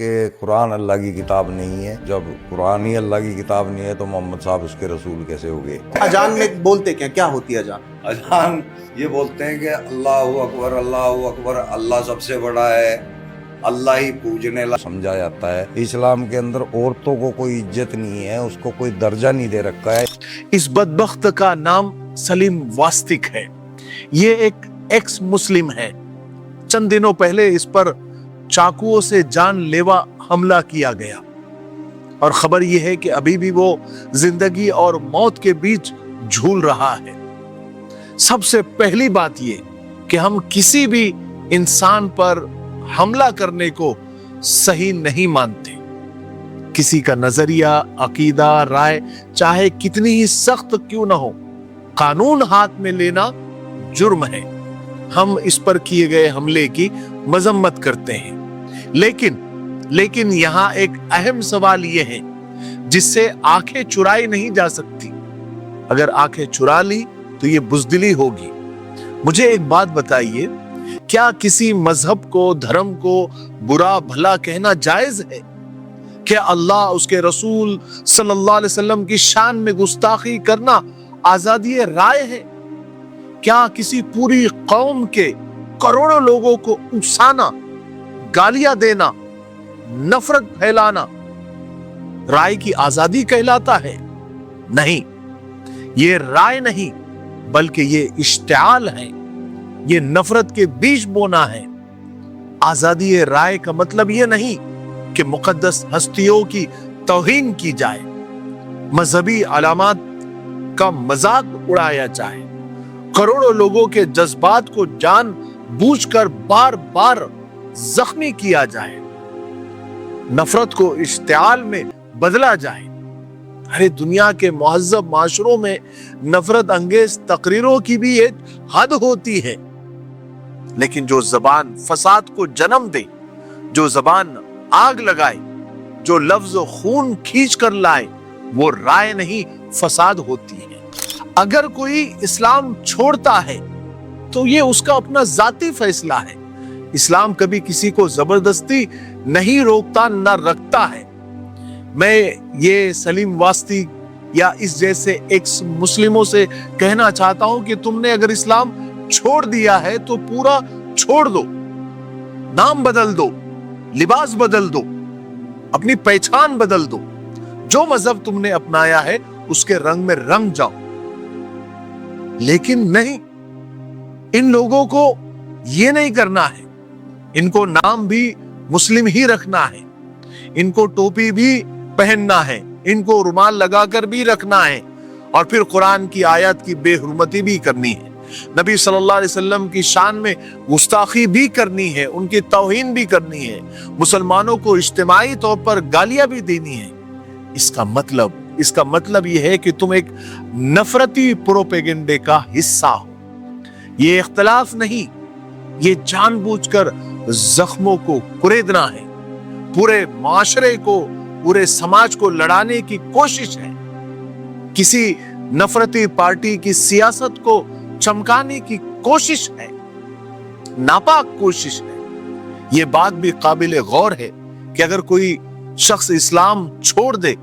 کہ قرآن اللہ کی کتاب نہیں ہے. جب قرآن ہی اللہ کی کتاب نہیں ہے تو محمد صاحب اس کے رسول کیسے ہو گئے؟ اذان میں بولتے کیا ہوتی ہے اذان؟ اذان یہ بولتے ہیں کہ اللہ اکبر، اللہ اکبر، اللہ سب سے بڑا ہے، اللہ ہی پوجنے لا سمجھا جاتا ہے. اسلام کے اندر عورتوں کو کوئی عزت نہیں ہے، اس کو کوئی درجہ نہیں دے رکھا ہے. اس بدبخت کا نام سلیم واستک ہے. یہ ایک ایکس مسلم ہے. چند دنوں پہلے اس پر چاقوؤں سے جان لیوا حملہ کیا گیا اور خبر یہ ہے کہ ابھی بھی وہ زندگی اور موت کے بیچ جھول رہا ہے. سب سے پہلی بات یہ کہ ہم کسی بھی انسان پر حملہ کرنے کو صحیح نہیں مانتے. کسی کا نظریہ، عقیدہ، رائے چاہے کتنی ہی سخت کیوں نہ ہو، قانون ہاتھ میں لینا جرم ہے. ہم اس پر کیے گئے حملے کی مذمت کرتے ہیں، لیکن یہاں ایک اہم سوال یہ ہے جس سے آنکھیں چرائی نہیں جا سکتی. اگر آنکھیں چرا لی تو یہ بزدلی ہوگی. مجھے ایک بات بتائیے، کیا کسی مذہب کو، دھرم کو برا بھلا کہنا جائز ہے؟ کیا اللہ، اس کے رسول صلی اللہ علیہ وسلم کی شان میں گستاخی کرنا آزادی رائے ہے؟ کیا کسی پوری قوم کے کروڑوں لوگوں کو اکسانا، گالیاں دینا، نفرت پھیلانا رائے کی آزادی کہلاتا ہے؟ نہیں، یہ رائے نہیں بلکہ یہ اشتعال ہے، یہ نفرت کے بیج بونا ہے. آزادی رائے کا مطلب یہ نہیں کہ مقدس ہستیوں کی توہین کی جائے، مذہبی علامات کا مذاق اڑایا جائے، کروڑوں لوگوں کے جذبات کو جان بوجھ کر بار بار زخمی کیا جائے، نفرت کو اشتعال میں بدلا جائے. ارے دنیا کے مہذب معاشروں میں نفرت انگیز تقریروں کی بھی ایک حد ہوتی ہے، لیکن جو زبان فساد کو جنم دے، جو زبان آگ لگائے، جو لفظ خون کھینچ کر لائے، وہ رائے نہیں فساد ہوتی ہے. اگر کوئی اسلام چھوڑتا ہے تو یہ اس کا اپنا ذاتی فیصلہ ہے. اسلام کبھی کسی کو زبردستی نہیں روکتا نہ رکھتا ہے. میں یہ سلیم واستک یا اس جیسے ایکس مسلموں سے کہنا چاہتا ہوں کہ تم نے اگر اسلام چھوڑ دیا ہے تو پورا چھوڑ دو، نام بدل دو، لباس بدل دو، اپنی پہچان بدل دو. جو مذہب تم نے اپنایا ہے اس کے رنگ میں رنگ جاؤ. لیکن نہیں، ان لوگوں کو یہ نہیں کرنا ہے. ان کو نام بھی مسلم ہی رکھنا ہے، ان کو ٹوپی بھی پہننا ہے، ان کو رومال لگا کر بھی رکھنا ہے، اور پھر قرآن کی آیات کی بے حرمتی بھی کرنی ہے، نبی صلی اللہ علیہ وسلم کی شان میں گستاخی بھی کرنی ہے، ان کی توہین بھی کرنی ہے، مسلمانوں کو اجتماعی طور پر گالیاں بھی دینی ہے. اس کا مطلب یہ ہے کہ تم ایک نفرتی پروپیگنڈے کا حصہ ہو. یہ اختلاف نہیں، یہ جان بوجھ کر زخموں کو کریدنا ہے، پورے معاشرے کو، پورے سماج کو لڑانے کی کوشش ہے، کسی نفرتی پارٹی کی سیاست کو چمکانے کی کوشش ہے، ناپاک کوشش ہے. یہ بات بھی قابل غور ہے کہ اگر کوئی شخص اسلام چھوڑ دے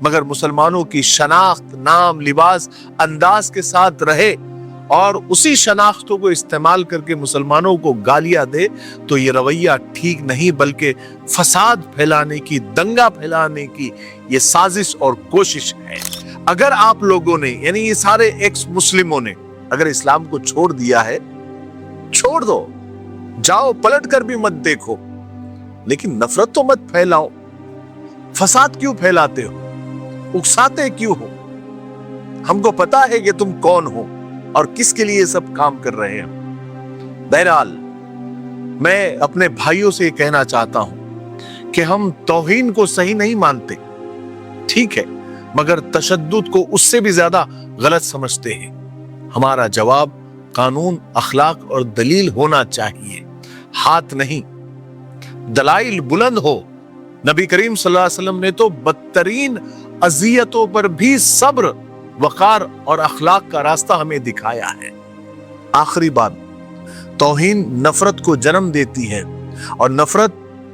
مگر مسلمانوں کی شناخت، نام، لباس، انداز کے ساتھ رہے اور اسی شناختوں کو استعمال کر کے مسلمانوں کو گالیاں دے تو یہ رویہ ٹھیک نہیں بلکہ فساد پھیلانے کی، دنگا پھیلانے کی یہ سازش اور کوشش ہے. اگر آپ لوگوں نے، یعنی یہ سارے ایکس مسلموں نے اگر اسلام کو چھوڑ دیا ہے، چھوڑ دو، جاؤ، پلٹ کر بھی مت دیکھو، لیکن نفرت تو مت پھیلاؤ. فساد کیوں پھیلاتے ہو؟ اکساتے کیوں ہو؟ ہم کو پتا ہے کہ تم کون ہو اور کس کے لیے سب کام کر رہے ہیں. بہرحال میں اپنے بھائیوں سے یہ کہنا چاہتا ہوں کہ ہم توہین کو صحیح نہیں مانتے، ٹھیک ہے، مگر تشدد کو اس سے بھی زیادہ غلط سمجھتے ہیں. ہمارا جواب قانون، اخلاق اور دلیل ہونا چاہیے، ہاتھ نہیں. دلائل بلند ہو. نبی کریم صلی اللہ علیہ وسلم نے تو بدترین اذیتوں پر بھی صبر، وقار اور اخلاق کا راستہ ہمیں دکھایا ہے. آخری بات، توہین نفرت کو جنم دیتی ہے اور نفرت